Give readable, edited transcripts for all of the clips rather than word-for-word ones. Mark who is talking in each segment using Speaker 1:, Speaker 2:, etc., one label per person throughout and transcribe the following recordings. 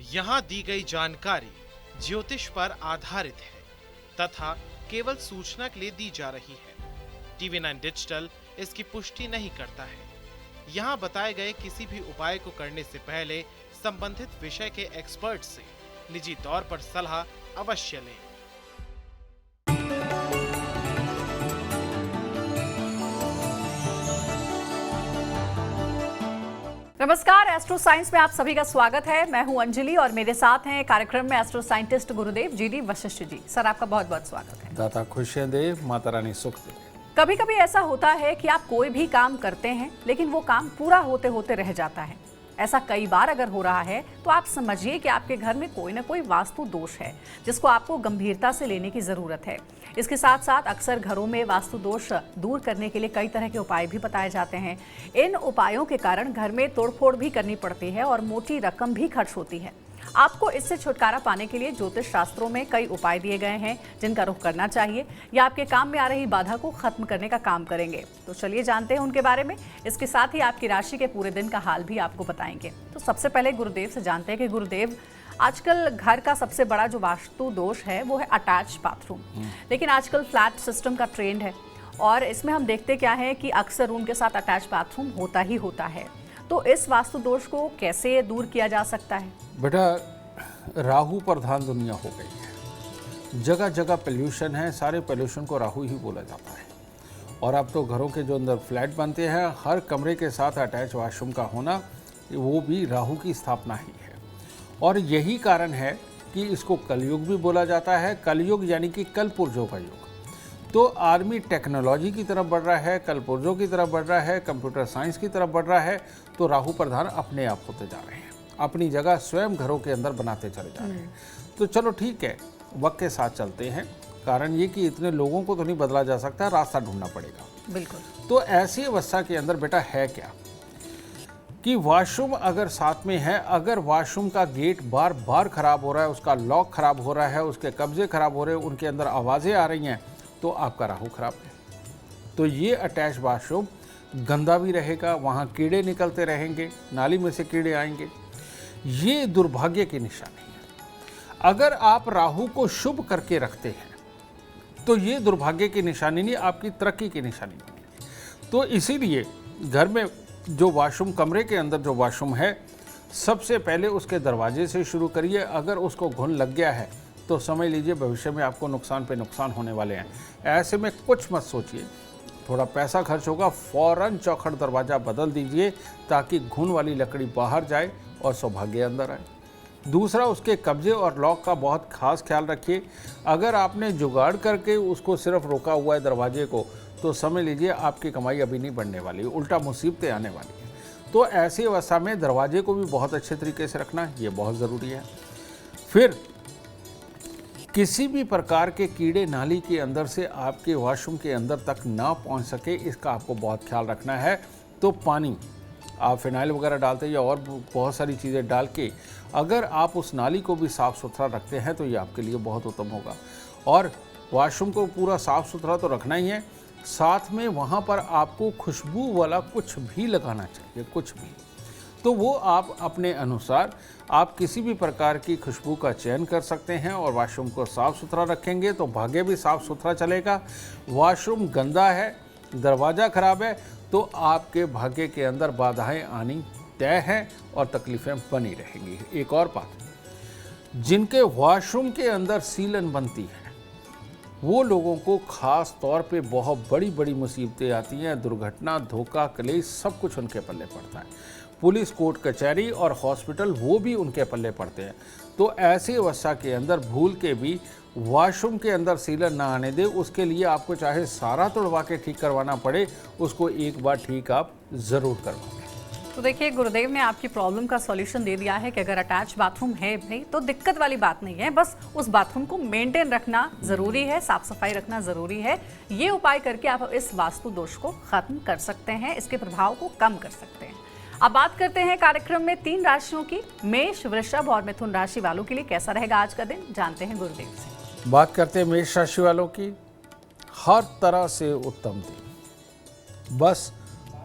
Speaker 1: यहाँ दी गई जानकारी ज्योतिष पर आधारित है तथा केवल सूचना के लिए दी जा रही है। टीवी 9 डिजिटल इसकी पुष्टि नहीं करता है। यहाँ बताए गए किसी भी उपाय को करने से पहले संबंधित विषय के एक्सपर्ट से निजी तौर पर सलाह अवश्य लें।
Speaker 2: नमस्कार, एस्ट्रो साइंस में आप सभी का स्वागत है। मैं हूं अंजलि और मेरे साथ हैं कार्यक्रम में एस्ट्रो साइंटिस्ट गुरुदेव जीडी वशिष्ठ जी। सर, आपका बहुत बहुत स्वागत है।
Speaker 3: दाता खुशियां दे, माता रानी सुख दे।
Speaker 2: कभी कभी ऐसा होता है कि आप कोई भी काम करते हैं लेकिन वो काम पूरा होते होते रह जाता है। ऐसा कई बार अगर हो रहा है तो आप समझिए कि आपके घर में कोई ना कोई वास्तु दोष है जिसको आपको गंभीरता से लेने की जरूरत है। इसके साथ साथ अक्सर घरों में वास्तु दोष दूर करने के लिए कई तरह के उपाय भी बताए जाते हैं। इन उपायों के कारण घर में तोड़फोड़ भी करनी पड़ती है और मोटी रकम भी खर्च होती है। आपको इससे छुटकारा पाने के लिए ज्योतिष शास्त्रों में कई उपाय दिए गए हैं जिनका रुख करना चाहिए या आपके काम में आ रही बाधा को खत्म करने का काम करेंगे। तो चलिए जानते हैं उनके बारे में। इसके साथ ही आपकी राशि के पूरे दिन का हाल भी आपको बताएंगे। तो सबसे पहले गुरुदेव से जानते हैं कि गुरुदेव, आजकल घर का सबसे बड़ा जो वास्तु दोष है वो है अटैच बाथरूम। लेकिन आजकल फ्लैट सिस्टम का ट्रेंड है और इसमें हम देखते क्या है कि अक्सर रूम के साथ अटैच बाथरूम होता ही होता है। तो इस वास्तु दोष को कैसे दूर किया जा सकता है?
Speaker 3: बेटा, राहु प्रधान दुनिया हो गई है। जगह जगह पोल्यूशन है, सारे पोल्यूशन को राहु ही बोला जाता है। और अब तो घरों के जो अंदर फ्लैट बनते हैं, हर कमरे के साथ अटैच वॉशरूम का होना, वो भी राहु की स्थापना ही है। और यही कारण है कि इसको कलयुग भी बोला जाता है। कलयुग यानी कि कल पुर्जों का युग। तो आदमी टेक्नोलॉजी की तरफ बढ़ रहा है, कल पुर्जों की तरफ बढ़ रहा है, कंप्यूटर साइंस की तरफ बढ़ रहा है। तो राहु प्रधान अपने आप होते जा रहे हैं, अपनी जगह स्वयं घरों के अंदर बनाते चले जा रहे हैं। तो चलो ठीक है, वक्त के साथ चलते हैं। कारण ये कि इतने लोगों को तो नहीं बदला जा सकता, रास्ता ढूंढना पड़ेगा।
Speaker 2: बिल्कुल।
Speaker 3: तो ऐसी अवस्था के अंदर बेटा है क्या कि वॉशरूम अगर साथ में है, अगर वॉशरूम का गेट बार बार खराब हो रहा है, उसका लॉक खराब हो रहा है, उसके कब्जे खराब हो रहे हैं, उनके अंदर आवाज़ें आ रही हैं, तो आपका राहु खराब है। तो ये अटैच वॉशरूम गंदा भी रहेगा, वहाँ कीड़े निकलते रहेंगे, नाली में से कीड़े आएंगे। ये दुर्भाग्य की निशानी है। अगर आप राहु को शुभ करके रखते हैं तो ये दुर्भाग्य की निशानी नहीं, आपकी तरक्की की निशानी बनेगी। तो इसीलिए घर में जो वॉशरूम, कमरे के अंदर जो वॉशरूम है, सबसे पहले उसके दरवाजे से शुरू करिए। अगर उसको घुन लग गया है तो समझ लीजिए भविष्य में आपको नुकसान पे नुकसान होने वाले हैं। ऐसे में कुछ मत सोचिए, थोड़ा पैसा खर्च होगा, फौरन चौखट दरवाज़ा बदल दीजिए ताकि घुन वाली लकड़ी बाहर जाए और सौभाग्य अंदर आए। दूसरा, उसके कब्जे और लॉक का बहुत खास ख्याल रखिए। अगर आपने जुगाड़ करके उसको सिर्फ रोका हुआ है दरवाजे को, तो समझ लीजिए आपकी कमाई अभी नहीं बढ़ने वाली, उल्टा मुसीबतें आने वाली हैं। तो ऐसी अवस्था में दरवाजे को भी बहुत अच्छे तरीके से रखना, ये बहुत ज़रूरी है। फिर किसी भी प्रकार के कीड़े नाली के अंदर से आपके वॉशरूम के अंदर तक ना पहुंच सके, इसका आपको बहुत ख्याल रखना है। तो पानी आप फिनाइल वगैरह डालते हैं या और बहुत सारी चीज़ें डाल के अगर आप उस नाली को भी साफ़ सुथरा रखते हैं तो ये आपके लिए बहुत उत्तम होगा। और वॉशरूम को पूरा साफ़ सुथरा तो रखना ही है, साथ में वहाँ पर आपको खुशबू वाला कुछ भी लगाना चाहिए, कुछ भी। तो वो आप अपने अनुसार आप किसी भी प्रकार की खुशबू का चयन कर सकते हैं और वॉशरूम को साफ़ सुथरा रखेंगे तो भाग्य भी साफ़ सुथरा चलेगा। वॉशरूम गंदा है, दरवाज़ा खराब है, तो आपके भाग्य के अंदर बाधाएं आनी तय हैं और तकलीफ़ें बनी रहेंगी। एक और बात, जिनके वॉशरूम के अंदर सीलन बनती है वो लोगों को खास तौर पे बहुत बड़ी बड़ी मुसीबतें आती हैं। दुर्घटना, धोखा, कलेश सब कुछ उनके पल्ले पड़ता है। पुलिस, कोर्ट कचहरी और हॉस्पिटल वो भी उनके पल्ले पड़ते हैं। तो ऐसी अवस्था के अंदर भूल के भी वॉशरूम के अंदर सीलन ना आने दे। उसके लिए आपको चाहे सारा तोड़वा के ठीक करवाना पड़े, उसको एक बार ठीक आप ज़रूर करवाएं।
Speaker 2: तो देखिए, गुरुदेव ने आपकी प्रॉब्लम का सॉल्यूशन दे दिया है कि अगर अटैच बाथरूम है भाई तो दिक्कत वाली बात नहीं है, बस उस बाथरूम को मेंटेन रखना ज़रूरी है, साफ सफाई रखना ज़रूरी है। ये उपाय करके आप इस वास्तु दोष को खत्म कर सकते हैं, इसके प्रभाव को कम कर सकते हैं। अब बात करते हैं कार्यक्रम में 3 राशियों की। मेष, वृषभ और मिथुन राशि वालों के लिए कैसा रहेगा आज का दिन, जानते हैं गुरुदेव से।
Speaker 3: बात करते हैं मेष राशि वालों की। हर तरह से उत्तम दिन, बस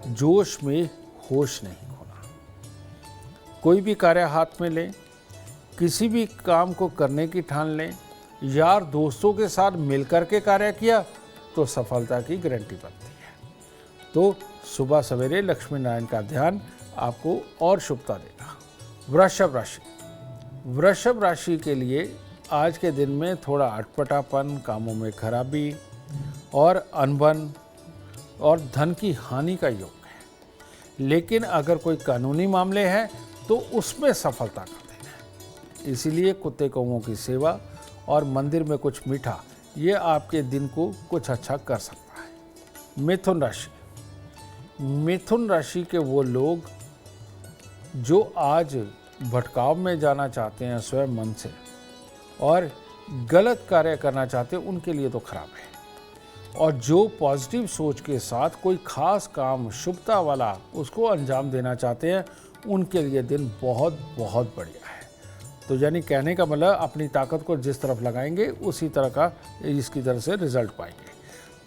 Speaker 3: जोश में होश नहीं खोना। कोई भी कार्य हाथ में लें, किसी भी काम को करने की ठान लें, यार दोस्तों के साथ मिलकर के कार्य किया तो सफलता की गारंटी बनती है। तो सुबह सवेरे लक्ष्मी नारायण का ध्यान आपको और शुभता देगा। वृषभ राशि, वृषभ राशि के लिए आज के दिन में थोड़ा अटपटापन, कामों में खराबी और अनबन और धन की हानि का योग है। लेकिन अगर कोई कानूनी मामले हैं तो उसमें सफलता का दिन है। इसीलिए कुत्ते कौओं की सेवा और मंदिर में कुछ मीठा, ये आपके दिन को कुछ अच्छा कर सकता है। मिथुन राशि, मिथुन राशि के वो लोग जो आज भटकाव में जाना चाहते हैं स्वयं मन से और गलत कार्य करना चाहते हैं, उनके लिए तो खराब है। और जो पॉजिटिव सोच के साथ कोई खास काम शुभता वाला उसको अंजाम देना चाहते हैं, उनके लिए दिन बहुत बहुत बढ़िया है। तो यानी कहने का मतलब अपनी ताकत को जिस तरफ लगाएंगे उसी तरह का इसकी तरफ से रिजल्ट पाएंगे।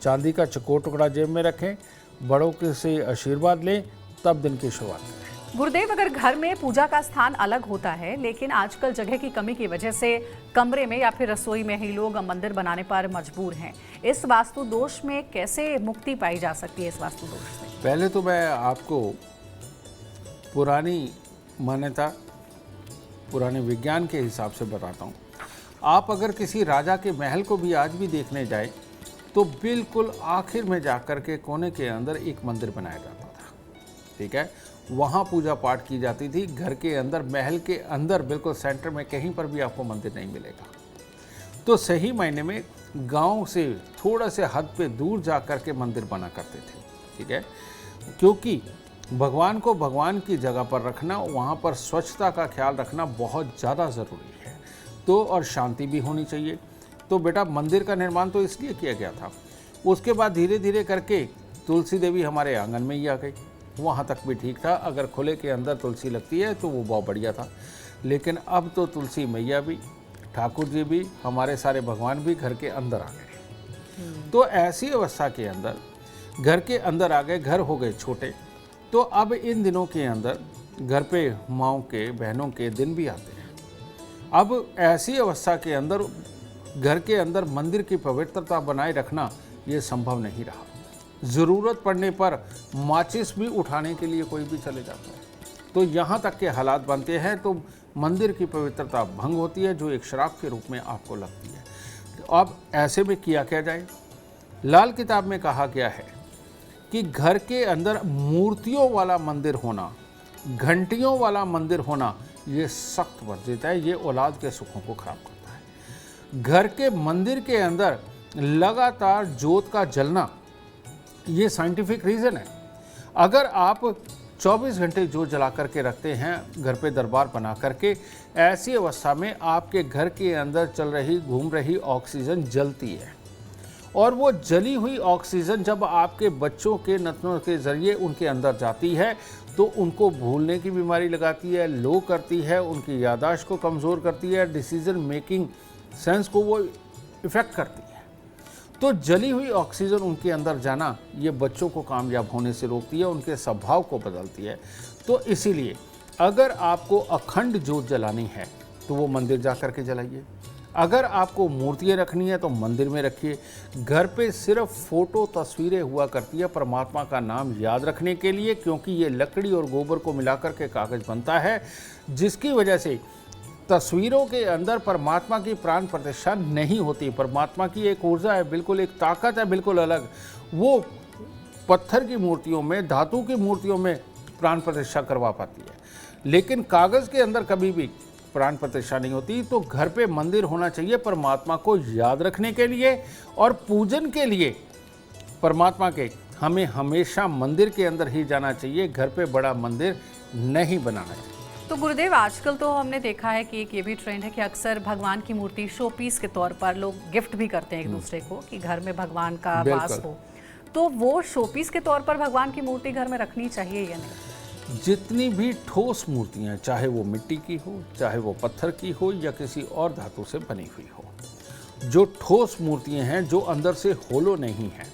Speaker 3: चांदी का चकोर टुकड़ा जेब में रखें, बड़ों के से आशीर्वाद लें, तब दिन की शुरुआत करें।
Speaker 2: गुरुदेव, अगर घर में पूजा का स्थान अलग होता है लेकिन आजकल जगह की कमी की वजह से कमरे में या फिर रसोई में ही लोग मंदिर बनाने पर मजबूर हैं, इस वास्तु दोष में कैसे मुक्ति पाई जा सकती है इस वास्तु दोष से?
Speaker 3: पहले तो मैं आपको पुरानी मान्यता, पुराने विज्ञान के हिसाब से बताता हूँ। आप अगर किसी राजा के महल को भी आज भी देखने जाए तो बिल्कुल आखिर में जाकर के कोने के अंदर एक मंदिर बनाया जाता था, ठीक है। वहाँ पूजा पाठ की जाती थी। घर के अंदर, महल के अंदर बिल्कुल सेंटर में कहीं पर भी आपको मंदिर नहीं मिलेगा। तो सही मायने में गांव से थोड़ा से हद पे दूर जा कर के मंदिर बना करते थे, ठीक है। क्योंकि भगवान को भगवान की जगह पर रखना, वहाँ पर स्वच्छता का ख्याल रखना बहुत ज़्यादा ज़रूरी है। तो और शांति भी होनी चाहिए। तो बेटा मंदिर का निर्माण तो इसलिए किया गया था। उसके बाद धीरे धीरे करके तुलसी देवी हमारे आंगन में ही आ गई। वहाँ तक भी ठीक था, अगर खुले के अंदर तुलसी लगती है तो वो बहुत बढ़िया था। लेकिन अब तो तुलसी मैया भी, ठाकुर जी भी, हमारे सारे भगवान भी घर के अंदर आ गए। तो ऐसी अवस्था के अंदर घर के अंदर आ गए, घर हो गए छोटे। तो अब इन दिनों के अंदर घर पे माँओं के, बहनों के दिन भी आते हैं। अब ऐसी अवस्था के अंदर घर के अंदर मंदिर की पवित्रता बनाए रखना ये संभव नहीं रहा। ज़रूरत पड़ने पर माचिस भी उठाने के लिए कोई भी चले जाता है। तो यहाँ तक के हालात बनते हैं, तो मंदिर की पवित्रता भंग होती है, जो एक श्राप के रूप में आपको लगती है। तो अब ऐसे में किया क्या जाए? लाल किताब में कहा गया है कि घर के अंदर मूर्तियों वाला मंदिर होना, घंटियों वाला मंदिर होना, ये सख्त वर्जित है। ये औलाद के सुखों को खराब करता है। घर के मंदिर के अंदर लगातार जोत का जलना, ये साइंटिफिक रीज़न है। अगर आप 24 घंटे जोत जला करके रखते हैं घर पे दरबार बना करके, ऐसी अवस्था में आपके घर के अंदर चल रही, घूम रही ऑक्सीजन जलती है। और वो जली हुई ऑक्सीजन जब आपके बच्चों के नथनों के ज़रिए उनके अंदर जाती है तो उनको भूलने की बीमारी लगाती है, लो करती है, उनकी याददाश्त को कमज़ोर करती है, डिसीजन मेकिंग सेंस को वो इफ़ेक्ट करती है। तो जली हुई ऑक्सीजन उनके अंदर जाना, ये बच्चों को कामयाब होने से रोकती है, उनके स्वभाव को बदलती है। तो इसीलिए अगर आपको अखंड जोत जलानी है तो वो मंदिर जा कर के जलाइए। अगर आपको मूर्तियाँ रखनी है तो मंदिर में रखिए। घर पे सिर्फ फ़ोटो, तस्वीरें हुआ करती है परमात्मा का नाम याद रखने के लिए, क्योंकि ये लकड़ी और गोबर को मिलाकर के कागज़ बनता है, जिसकी वजह से तस्वीरों के अंदर परमात्मा की प्राण प्रतिष्ठा नहीं होती। परमात्मा की एक ऊर्जा है, बिल्कुल एक ताकत है, बिल्कुल अलग। वो पत्थर की मूर्तियों में, धातु की मूर्तियों में प्राण प्रतिष्ठा करवा पाती है, लेकिन कागज़ के अंदर कभी भी प्राण प्रतिष्ठा नहीं होती। तो घर पे मंदिर होना चाहिए परमात्मा को याद रखने के लिए और पूजन के लिए। परमात्मा के हमें हमेशा मंदिर के अंदर ही जाना चाहिए, घर पे बड़ा मंदिर नहीं बनाना चाहिए।
Speaker 2: तो गुरुदेव, आजकल तो हमने देखा है कि एक ये भी ट्रेंड है कि अक्सर भगवान की मूर्ति शो पीस के तौर पर लोग गिफ्ट भी करते हैं एक दूसरे को कि घर में भगवान का वास हो। तो वो शो पीस के तौर पर भगवान की मूर्ति घर में रखनी चाहिए या नहीं?
Speaker 3: जितनी भी ठोस मूर्तियाँ, चाहे वो मिट्टी की हो, चाहे वो पत्थर की हो या किसी और धातु से बनी हुई हो, जो ठोस मूर्तियाँ हैं जो अंदर से होलो नहीं हैं,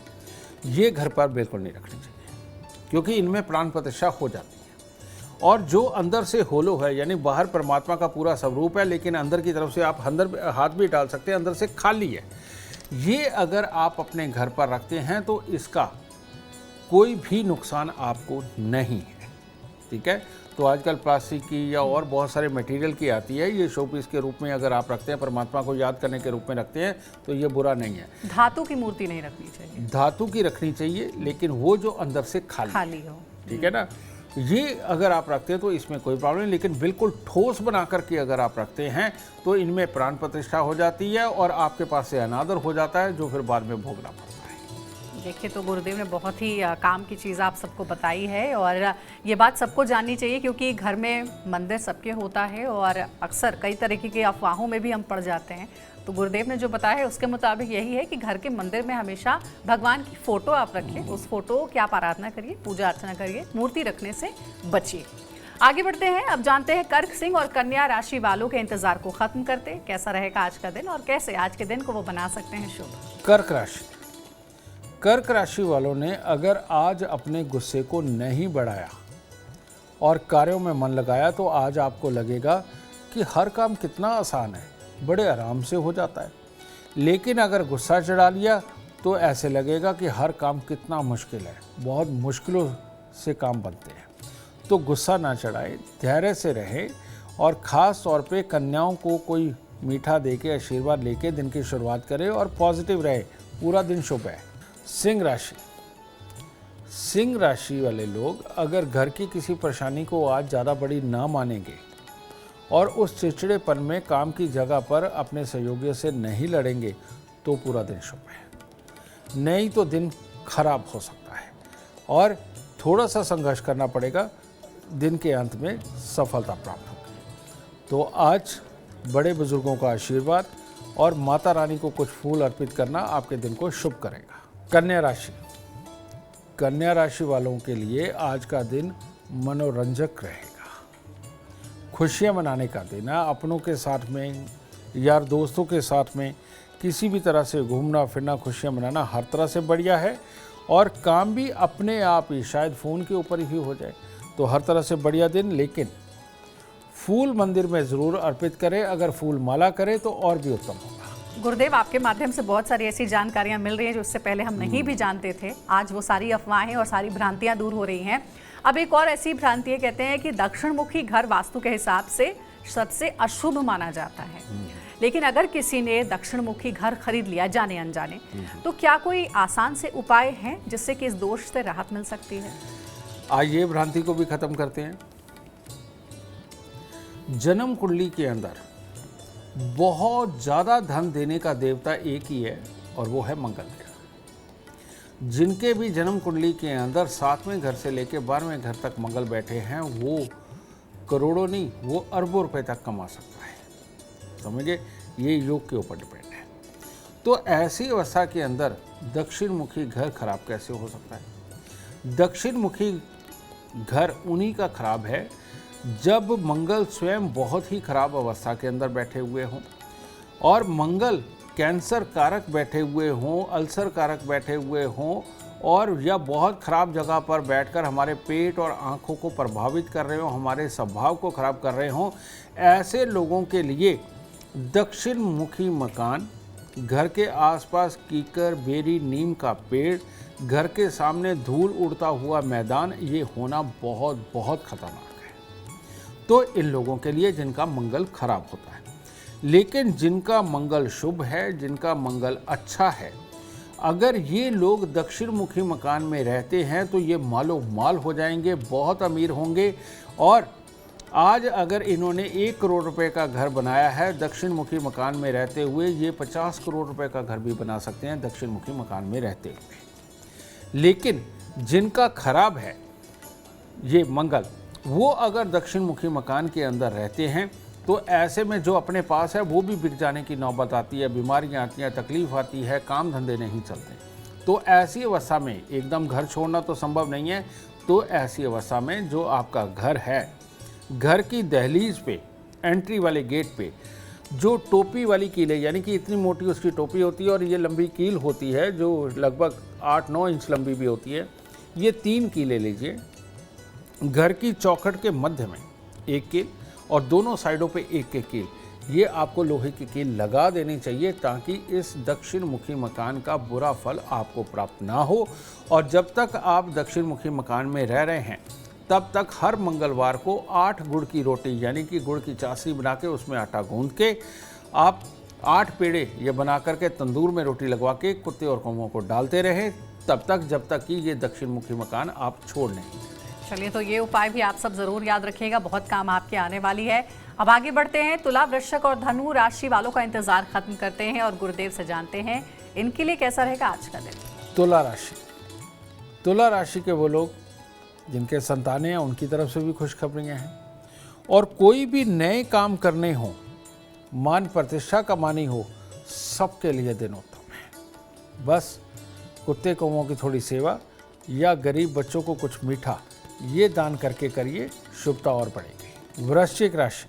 Speaker 3: ये घर पर बिल्कुल नहीं रखनी चाहिए, क्योंकि इनमें प्राण प्रतिष्ठा हो जाती है। और जो अंदर से होलो है, यानी बाहर परमात्मा का पूरा स्वरूप है, लेकिन अंदर की तरफ से आप अंदर हाथ भी डाल सकते हैं, अंदर से खाली है, ये अगर आप अपने घर पर रखते हैं तो इसका कोई भी नुकसान आपको नहीं है। ठीक है, तो आजकल प्लास्टिक की या और बहुत सारे मटेरियल की आती है, ये शोपीस के रूप में अगर आप रखते हैं, परमात्मा को याद करने के रूप में रखते हैं, तो ये बुरा नहीं है।
Speaker 2: धातु की मूर्ति नहीं रखनी चाहिए,
Speaker 3: धातु की रखनी चाहिए, लेकिन वो जो अंदर से खाली
Speaker 2: हो।
Speaker 3: ठीक है ना, ये अगर आप रखते हैं तो इसमें कोई प्रॉब्लम नहीं, लेकिन बिल्कुल ठोस बना करके अगर आप रखते हैं तो इनमें प्राण प्रतिष्ठा हो जाती है और आपके पास से अनादर हो जाता है, जो फिर बाद में भोगना पड़ता है।
Speaker 2: देखिए, तो गुरुदेव ने बहुत ही काम की चीज़ आप सबको बताई है और ये बात सबको जाननी चाहिए, क्योंकि घर में मंदिर सबके होता है और अक्सर कई तरीके की अफवाहों में भी हम पड़ जाते हैं। तो गुरुदेव ने जो बताया है उसके मुताबिक यही है कि घर के मंदिर में हमेशा भगवान की फ़ोटो आप रखें, उस फोटो की आप आराधना करिए, पूजा अर्चना करिए, मूर्ति रखने से बचिए। आगे बढ़ते हैं, अब जानते हैं कर्क सिंह और कन्या राशि वालों के इंतजार को खत्म करते हैं। कैसा रहेगा आज का दिन और कैसे आज के दिन को वो बना सकते हैं शुभ।
Speaker 3: कर्क राशि, कर्क राशि वालों ने अगर आज अपने गुस्से को नहीं बढ़ाया और कार्यों में मन लगाया तो आज आपको लगेगा कि हर काम कितना आसान है, बड़े आराम से हो जाता है। लेकिन अगर गुस्सा चढ़ा लिया तो ऐसे लगेगा कि हर काम कितना मुश्किल है, बहुत मुश्किलों से काम बनते हैं। तो गुस्सा ना चढ़ाए, धैर्य से रहे और ख़ास तौर पे कन्याओं को कोई मीठा दे के आशीर्वाद लेके दिन की शुरुआत करें और पॉजिटिव रहे, पूरा दिन शुभ है। सिंह राशि, सिंह राशि वाले लोग अगर घर की किसी परेशानी को आज ज़्यादा बड़ी ना मानेंगे और उस चिड़चिड़ेपन में काम की जगह पर अपने सहयोगियों से नहीं लड़ेंगे तो पूरा दिन शुभ है। नहीं तो दिन खराब हो सकता है और थोड़ा सा संघर्ष करना पड़ेगा, दिन के अंत में सफलता प्राप्त होगी। तो आज बड़े बुजुर्गों का आशीर्वाद और माता रानी को कुछ फूल अर्पित करना आपके दिन को शुभ करेगा। कन्या राशि, कन्या राशि वालों के लिए आज का दिन मनोरंजक रहेगा, खुशियां मनाने का दिन है। अपनों के साथ में, यार दोस्तों के साथ में किसी भी तरह से घूमना फिरना, खुशियां मनाना हर तरह से बढ़िया है और काम भी अपने आप ही शायद फ़ोन के ऊपर ही हो जाए, तो हर तरह से बढ़िया दिन। लेकिन फूल मंदिर में ज़रूर अर्पित करें, अगर फूल माला करें तो और भी उत्तम होगा।
Speaker 2: गुरुदेव, आपके माध्यम से बहुत सारी ऐसी जानकारियां मिल रही हैं जो इससे पहले हम नहीं भी जानते थे। आज वो सारी अफवाहें और सारी भ्रांतियां दूर हो रही हैं। अब एक और ऐसी भ्रांति है, कहते हैं कि दक्षिण मुखी घर वास्तु के हिसाब से सबसे अशुभ माना जाता है। लेकिन अगर किसी ने दक्षिण मुखी घर खरीद लिया जाने अनजाने, तो क्या कोई आसान से उपाय हैं जिससे कि इस दोष से राहत मिल सकती है?
Speaker 3: आज ये भ्रांति को भी खत्म करते हैं। जन्म कुंडली के अंदर बहुत ज़्यादा धन देने का देवता एक ही है और वो है मंगल ग्रह। जिनके भी जन्म कुंडली के अंदर 7वें घर से लेकर 12वें घर तक मंगल बैठे हैं, वो करोड़ों नहीं, वो अरबों रुपए तक कमा सकता है। समझिए, ये योग के ऊपर डिपेंड है। तो ऐसी अवस्था के अंदर दक्षिण मुखी घर खराब कैसे हो सकता है? दक्षिण मुखी घर उन्हीं का खराब है जब मंगल स्वयं बहुत ही खराब अवस्था के अंदर बैठे हुए हों और मंगल कैंसर कारक बैठे हुए हों, अल्सर कारक बैठे हुए हों और या बहुत ख़राब जगह पर बैठकर हमारे पेट और आँखों को प्रभावित कर रहे हों, हमारे स्वभाव को ख़राब कर रहे हों। ऐसे लोगों के लिए दक्षिण मुखी मकान, घर के आसपास कीकर, बेरी, नीम का पेड़, घर के सामने धूल उड़ता हुआ मैदान, ये होना बहुत बहुत खतरनाक है। तो इन लोगों के लिए जिनका मंगल खराब होता है। लेकिन जिनका मंगल शुभ है, जिनका मंगल अच्छा है, अगर ये लोग दक्षिण मुखी मकान में रहते हैं तो ये मालो माल हो जाएंगे, बहुत अमीर होंगे। और आज अगर इन्होंने 1 करोड़ रुपए का घर बनाया है दक्षिण मुखी मकान में रहते हुए, ये 50 करोड़ रुपए का घर भी बना सकते हैं दक्षिण मुखी मकान में रहते हुए। लेकिन जिनका खराब है ये मंगल, वो अगर दक्षिण मुखी मकान के अंदर रहते हैं तो ऐसे में जो अपने पास है वो भी बिक जाने की नौबत आती है, बीमारियां आती हैं, तकलीफ आती है, काम धंधे नहीं चलते। तो ऐसी अवस्था में एकदम घर छोड़ना तो संभव नहीं है। तो ऐसी अवस्था में जो आपका घर है, घर की दहलीज पे, एंट्री वाले गेट पे जो टोपी वाली कील है, यानी कि इतनी मोटी उसकी टोपी होती है और ये लंबी कील होती है जो लगभग 8-9 इंच लंबी भी होती है, ये 3 कीलें लीजिए घर की चौखट के मध्य में एक कील और दोनों साइडों पे एक एक कील, ये आपको लोहे की कील लगा देनी चाहिए ताकि इस दक्षिण मुखी मकान का बुरा फल आपको प्राप्त ना हो। और जब तक आप दक्षिण मुखी मकान में रह रहे हैं तब तक हर मंगलवार को 8 गुड़ की रोटी यानी कि गुड़ की चाशनी बना के उसमें आटा गूंद के आप 8 पेड़े ये बना करके तंदूर में रोटी लगवा के कुत्ते और कौवों को डालते रहें तब तक जब तक कि ये दक्षिण मुखी मकान आप छोड़ नहीं देते।
Speaker 2: चलिए, तो ये उपाय भी आप सब जरूर याद रखिएगा, बहुत काम आपके आने वाली है। अब आगे बढ़ते हैं, तुला, वृश्चिक और धनु राशि वालों का इंतजार खत्म करते हैं और गुरुदेव से जानते हैं इनके लिए कैसा रहेगा आज का दिन।
Speaker 3: तुला राशि, तुला राशि के वो लोग जिनके संतानें हैं उनकी तरफ से भी खुशखबरियाँ हैं और कोई भी नए काम करने हो, मान प्रतिष्ठा कमानी हो, सबके लिए दिन उत्तम है। बस कुत्ते कौवों की थोड़ी सेवा या गरीब बच्चों को कुछ मीठा ये दान करके करिए, शुभता और बढ़ेगी। वृश्चिक राशि,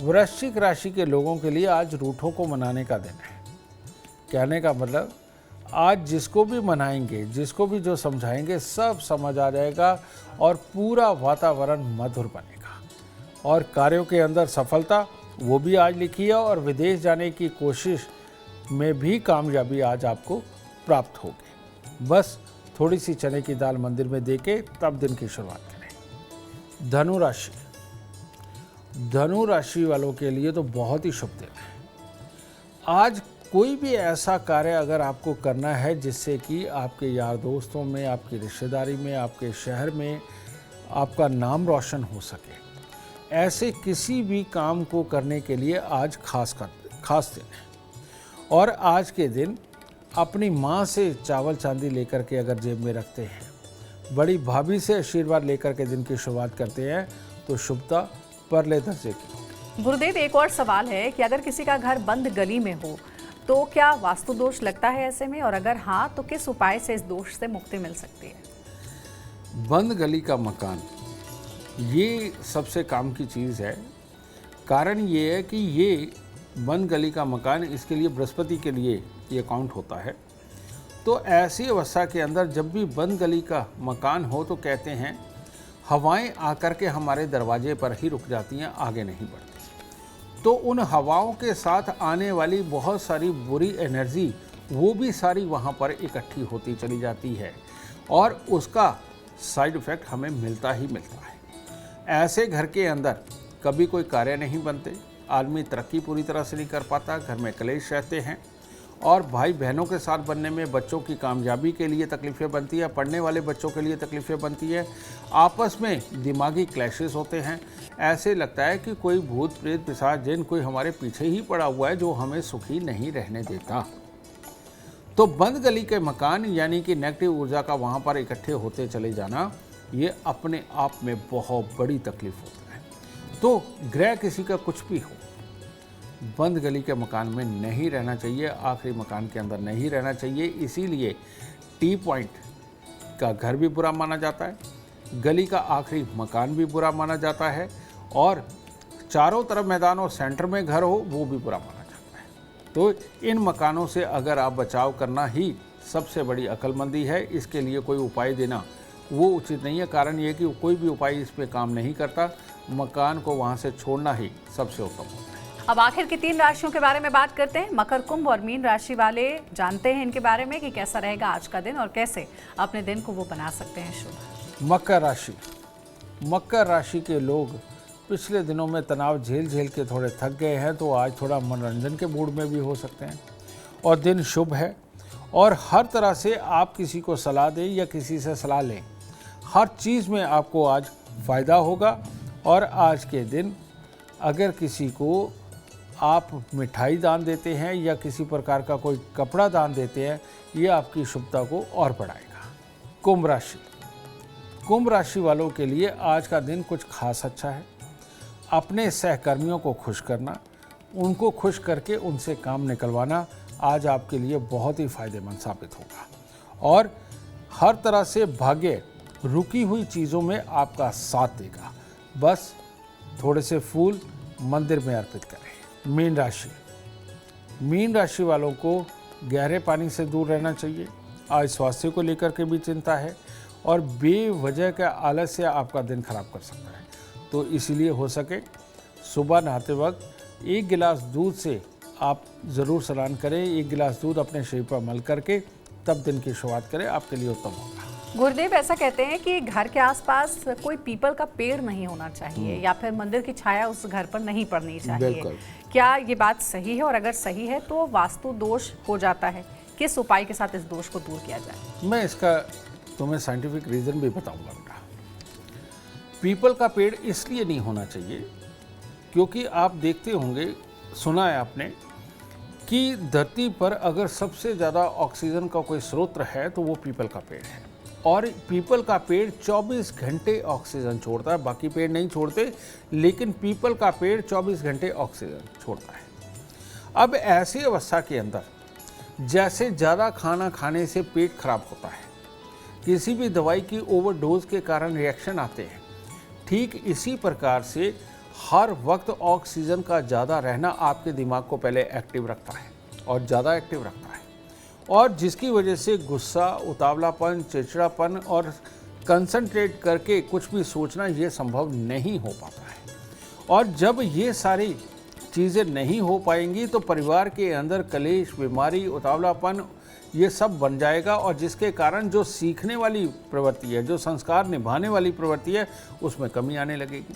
Speaker 3: वृश्चिक राशि के लोगों के लिए आज रूठों को मनाने का दिन है। कहने का मतलब आज जिसको भी मनाएंगे, जिसको भी जो समझाएंगे सब समझ आ जाएगा और पूरा वातावरण मधुर बनेगा और कार्यों के अंदर सफलता वो भी आज लिखी है और विदेश जाने की कोशिश में भी कामयाबी आज आपको प्राप्त होगी। बस थोड़ी सी चने की दाल मंदिर में देके तब दिन की शुरुआत करें। धनु राशि, धनु राशि वालों के लिए तो बहुत ही शुभ दिन है। आज कोई भी ऐसा कार्य अगर आपको करना है जिससे कि आपके यार दोस्तों में, आपकी रिश्तेदारी में, आपके शहर में आपका नाम रोशन हो सके, ऐसे किसी भी काम को करने के लिए आज खास दिन है। और आज के दिन अपनी माँ से चावल चांदी लेकर के अगर जेब में रखते हैं, बड़ी भाभी से आशीर्वाद लेकर के दिन की शुरुआत करते हैं तो शुभता परले दर्जे की।
Speaker 2: गुरुदेव, एक और सवाल है कि अगर किसी का घर बंद गली में हो तो क्या वास्तु दोष लगता है ऐसे में, और अगर हाँ तो किस उपाय से इस दोष से मुक्ति मिल सकती है।
Speaker 3: बंद गली का मकान ये सबसे काम की चीज़ है। कारण ये है कि ये बंद गली का मकान, इसके लिए बृहस्पति के लिए ये काउंट होता है। तो ऐसी अवस्था के अंदर जब भी बंद गली का मकान हो तो कहते हैं हवाएं आकर के हमारे दरवाजे पर ही रुक जाती हैं, आगे नहीं बढ़ती। तो उन हवाओं के साथ आने वाली बहुत सारी बुरी एनर्जी वो भी सारी वहाँ पर इकट्ठी होती चली जाती है और उसका साइड इफ़ेक्ट हमें मिलता ही मिलता है। ऐसे घर के अंदर कभी कोई कार्य नहीं बनते, आदमी तरक्की पूरी तरह से नहीं कर पाता, घर में कलेश रहते हैं और भाई बहनों के साथ बनने में बच्चों की कामयाबी के लिए तकलीफ़ें बनती है, पढ़ने वाले बच्चों के लिए तकलीफ़ें बनती है, आपस में दिमागी क्लैशेस होते हैं। ऐसे लगता है कि कोई भूत प्रेत पिशाच जिन कोई हमारे पीछे ही पड़ा हुआ है जो हमें सुखी नहीं रहने देता। तो बंद गली के मकान यानी कि नेगेटिव ऊर्जा का वहाँ पर इकट्ठे होते चले जाना, ये अपने आप में बहुत बड़ी तकलीफ होता है। तो ग्रह किसी का कुछ भी हो, बंद गली के मकान में नहीं रहना चाहिए, आखिरी मकान के अंदर नहीं रहना चाहिए। इसीलिए टी पॉइंट का घर भी बुरा माना जाता है, गली का आखिरी मकान भी बुरा माना जाता है और चारों तरफ मैदान और सेंटर में घर हो वो भी बुरा माना जाता है। तो इन मकानों से अगर आप बचाव करना ही सबसे बड़ी अक्लमंदी है, इसके लिए कोई उपाय देना वो उचित नहीं है। कारण ये कि कोई भी उपाय इस पे काम नहीं करता, मकान को वहाँ से छोड़ना ही सबसे उत्तम होता है।
Speaker 2: अब आखिर की 3 राशियों के बारे में बात करते हैं। मकर, कुंभ और मीन राशि वाले जानते हैं इनके बारे में कि कैसा रहेगा आज का दिन और कैसे अपने दिन को वो बना सकते हैं शुभ।
Speaker 3: मकर राशि, मकर राशि के लोग पिछले दिनों में तनाव झेल के थोड़े थक गए हैं, तो आज थोड़ा मनोरंजन के मूड में भी हो सकते हैं और दिन शुभ है। और हर तरह से आप किसी को सलाह दें या किसी से सलाह लें, हर चीज़ में आपको आज फ़ायदा होगा। और आज के दिन अगर किसी को आप मिठाई दान देते हैं या किसी प्रकार का कोई कपड़ा दान देते हैं, ये आपकी शुभता को और बढ़ाएगा। कुंभ राशि, कुंभ राशि वालों के लिए आज का दिन कुछ खास अच्छा है। अपने सहकर्मियों को खुश करना, उनको खुश करके उनसे काम निकलवाना आज आपके लिए बहुत ही फायदेमंद साबित होगा। और हर तरह से भाग्य रुकी हुई चीज़ों में आपका साथ देगा। बस थोड़े से फूल मंदिर में अर्पित करें। मीन राशि, मीन राशि वालों को गहरे पानी से दूर रहना चाहिए। आज स्वास्थ्य को लेकर के भी चिंता है और बेवजह का आलस्य आपका दिन खराब कर सकता है। तो इसीलिए हो सके सुबह नहाते वक्त 1 गिलास दूध से आप ज़रूर स्नान करें। 1 गिलास दूध अपने शरीर पर मल करके तब दिन की शुरुआत करें, आपके लिए उत्तम होगा।
Speaker 2: गुरुदेव ऐसा कहते हैं कि घर के आसपास कोई पीपल का पेड़ नहीं होना चाहिए या फिर मंदिर की छाया उस घर पर नहीं पड़नी चाहिए।
Speaker 3: बिल्कुल।
Speaker 2: क्या ये बात सही है, और अगर सही है तो वास्तु दोष हो जाता है? किस उपाय के साथ इस दोष को दूर किया जाए?
Speaker 3: मैं इसका तुम्हें साइंटिफिक रीज़न भी बताऊंगा बेटा। पीपल का पेड़ इसलिए नहीं होना चाहिए क्योंकि आप देखते होंगे, सुना है आपने कि धरती पर अगर सबसे ज़्यादा ऑक्सीजन का कोई स्रोत है तो वो पीपल का पेड़ है। और पीपल का पेड़ 24 घंटे ऑक्सीजन छोड़ता है, बाकी पेड़ नहीं छोड़ते, लेकिन पीपल का पेड़ 24 घंटे ऑक्सीजन छोड़ता है। अब ऐसी अवस्था के अंदर जैसे ज़्यादा खाना खाने से पेट खराब होता है, किसी भी दवाई की ओवरडोज के कारण रिएक्शन आते हैं, ठीक इसी प्रकार से हर वक्त ऑक्सीजन का ज़्यादा रहना आपके दिमाग को पहले एक्टिव रखता है और ज़्यादा एक्टिव रखता है, और जिसकी वजह से गुस्सा, उतावलापन, चिड़चिड़ापन और कंसंट्रेट करके कुछ भी सोचना ये संभव नहीं हो पाता है। और जब ये सारी चीज़ें नहीं हो पाएंगी तो परिवार के अंदर कलेश, बीमारी, उतावलापन ये सब बन जाएगा, और जिसके कारण जो सीखने वाली प्रवृत्ति है, जो संस्कार निभाने वाली प्रवृत्ति है, उसमें कमी आने लगेगी।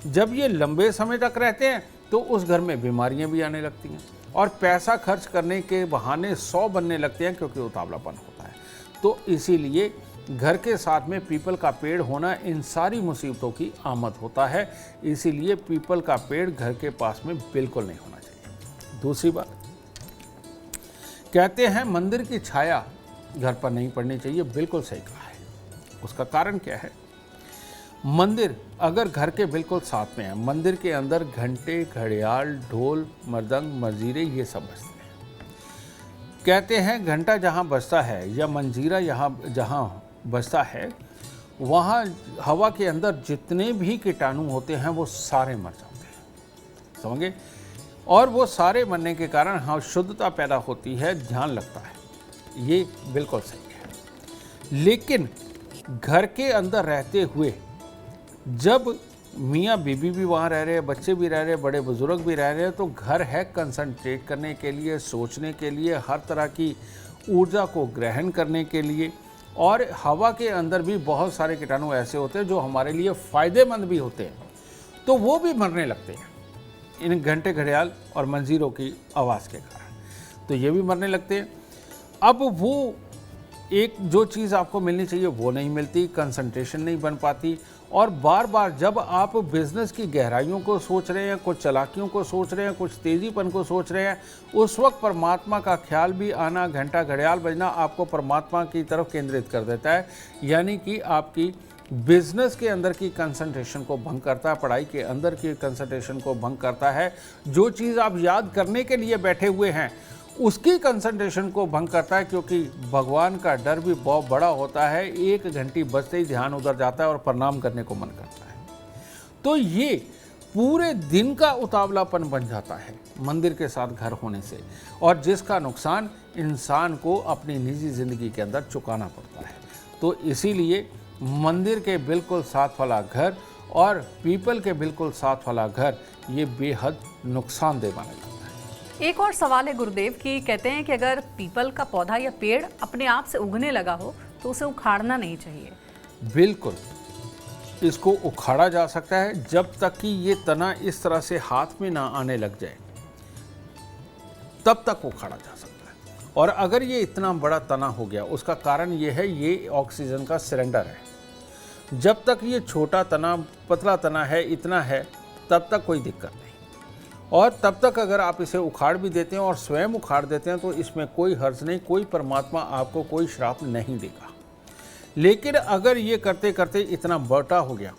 Speaker 3: जब ये लंबे समय तक रहते हैं तो उस घर में बीमारियां भी आने लगती हैं और पैसा खर्च करने के बहाने 100 बनने लगते हैं क्योंकि उतावलापन होता है। तो इसीलिए घर के साथ में पीपल का पेड़ होना इन सारी मुसीबतों की आमद होता है। इसीलिए पीपल का पेड़ घर के पास में बिल्कुल नहीं होना चाहिए। दूसरी बात, कहते हैं मंदिर की छाया घर पर नहीं पड़नी चाहिए। बिल्कुल सही कहा है। उसका कारण क्या है? मंदिर अगर घर के बिल्कुल साथ में है, मंदिर के अंदर घंटे, घड़ियाल, ढोल, मृदंग, मंजीरे ये सब बजते हैं। कहते हैं घंटा जहाँ बजता है या मंजीरा जहाँ बजता है, वहाँ हवा के अंदर जितने भी कीटाणु होते हैं वो सारे मर जाते हैं, समझे? और वो सारे मरने के कारण हाँ शुद्धता पैदा होती है, ध्यान लगता है, ये बिल्कुल सही है। लेकिन घर के अंदर रहते हुए जब मियाँ बीबी भी वहाँ रह रहे हैं, बच्चे भी रह रहे हैं, बड़े बुजुर्ग भी रह रहे हैं, तो घर है कंसंट्रेट करने के लिए, सोचने के लिए, हर तरह की ऊर्जा को ग्रहण करने के लिए। और हवा के अंदर भी बहुत सारे कीटाणु ऐसे होते हैं जो हमारे लिए फ़ायदेमंद भी होते हैं, तो वो भी मरने लगते हैं इन घंटे, घड़ियाल और मंजीरों की आवाज़ के कारण। तो ये भी मरने लगते हैं। अब वो एक जो चीज़ आपको मिलनी चाहिए वो नहीं मिलती, कंसंट्रेशन नहीं बन पाती, और बार बार जब आप बिज़नेस की गहराइयों को सोच रहे हैं, कुछ चालाकियों को सोच रहे हैं, कुछ तेज़ीपन को सोच रहे हैं, उस वक्त परमात्मा का ख्याल भी आना, घंटा घड़ियाल बजना आपको परमात्मा की तरफ केंद्रित कर देता है। यानी कि आपकी बिजनेस के अंदर की कंसंट्रेशन को भंग करता है, पढ़ाई के अंदर की कंसंट्रेशन को भंग करता है। जो चीज़ आप याद करने के लिए बैठे हुए हैं उसकी कंसंट्रेशन को भंग करता है, क्योंकि भगवान का डर भी बहुत बड़ा होता है। 1 घंटी बजते ही ध्यान उधर जाता है और प्रणाम करने को मन करता है। तो ये पूरे दिन का उतावलापन बन जाता है मंदिर के साथ घर होने से, और जिसका नुकसान इंसान को अपनी निजी ज़िंदगी के अंदर चुकाना पड़ता है। तो इसीलिए मंदिर के बिल्कुल साथ वाला घर और पीपल के बिल्कुल साथ वाला घर ये बेहद नुकसानदेह माना जाता है।
Speaker 2: एक और सवाल है गुरुदेव कि कहते हैं कि अगर पीपल का पौधा या पेड़ अपने आप से उगने लगा हो तो उसे उखाड़ना नहीं चाहिए।
Speaker 3: बिल्कुल, इसको उखाड़ा जा सकता है जब तक कि ये तना इस तरह से हाथ में ना आने लग जाए, तब तक उखाड़ा जा सकता है। और अगर ये इतना बड़ा तना हो गया, उसका कारण ये है ये ऑक्सीजन का सिलेंडर है। जब तक ये छोटा तना, पतला तना है, इतना है, तब तक कोई दिक्कत नहीं। और तब तक अगर आप इसे उखाड़ भी देते हैं और स्वयं उखाड़ देते हैं तो इसमें कोई हर्ज नहीं, कोई परमात्मा आपको कोई श्राप नहीं देगा। लेकिन अगर ये करते करते इतना बड़ा हो गया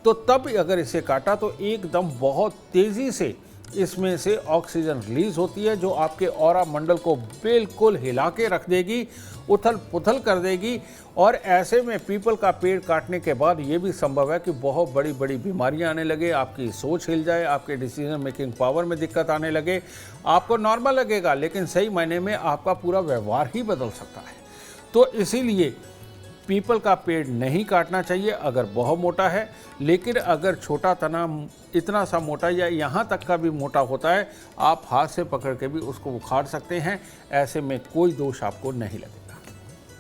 Speaker 3: तो तब अगर इसे काटा तो एकदम बहुत तेज़ी से इसमें से ऑक्सीजन रिलीज होती है, जो आपके ऑरा मंडल को बिल्कुल हिला के रख देगी, उथल पुथल कर देगी। और ऐसे में पीपल का पेड़ काटने के बाद ये भी संभव है कि बहुत बड़ी बड़ी बीमारियां आने लगे, आपकी सोच हिल जाए, आपके डिसीजन मेकिंग पावर में दिक्कत आने लगे। आपको नॉर्मल लगेगा लेकिन सही मायने में आपका पूरा व्यवहार ही बदल सकता है। तो इसीलिए पीपल का पेड़ नहीं काटना चाहिए अगर बहुत मोटा है, लेकिन अगर छोटा तना इतना सा मोटा या यहाँ तक का भी मोटा होता है, आप हाथ से पकड़ के भी उसको उखाड़ सकते हैं। ऐसे में कोई दोष आपको नहीं लगेगा।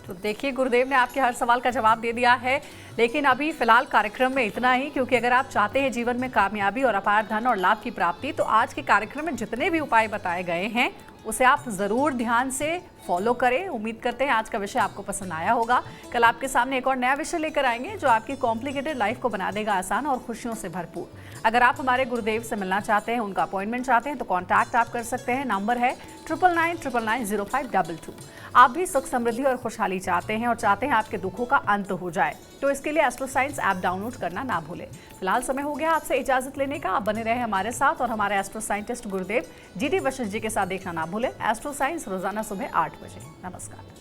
Speaker 2: तो देखिए, गुरुदेव ने आपके हर सवाल का जवाब दे दिया है, लेकिन अभी फिलहाल कार्यक्रम में इतना ही, क्योंकि अगर आप चाहते हैं जीवन में कामयाबी और अपार धन और लाभ की प्राप्ति, तो आज के कार्यक्रम में जितने भी उपाय बताए गए हैं उसे आप ज़रूर ध्यान से फॉलो करें। उम्मीद करते हैं आज का विषय आपको पसंद आया होगा। कल आपके सामने एक और नया विषय लेकर आएंगे जो आपकी कॉम्प्लिकेटेड लाइफ को बना देगा आसान और खुशियों से भरपूर। अगर आप हमारे गुरुदेव से मिलना चाहते हैं, उनका अपॉइंटमेंट चाहते हैं, तो कॉन्टैक्ट आप कर सकते हैं। नंबर है 9999990522। आप भी सुख समृद्धि और खुशहाली चाहते हैं और चाहते हैं आपके दुखों का अंत हो जाए, तो इसके लिए एस्ट्रो साइंस ऐप डाउनलोड करना ना भूलें। फिलहाल समय हो गया आपसे इजाजत लेने का। आप बने रहे हमारे साथ और हमारे एस्ट्रो साइंटिस्ट गुरुदेव GD वशिष्ठ जी के साथ देखना ना भूलें। एस्ट्रो साइंस रोजाना सुबह 8 बजे। नमस्कार।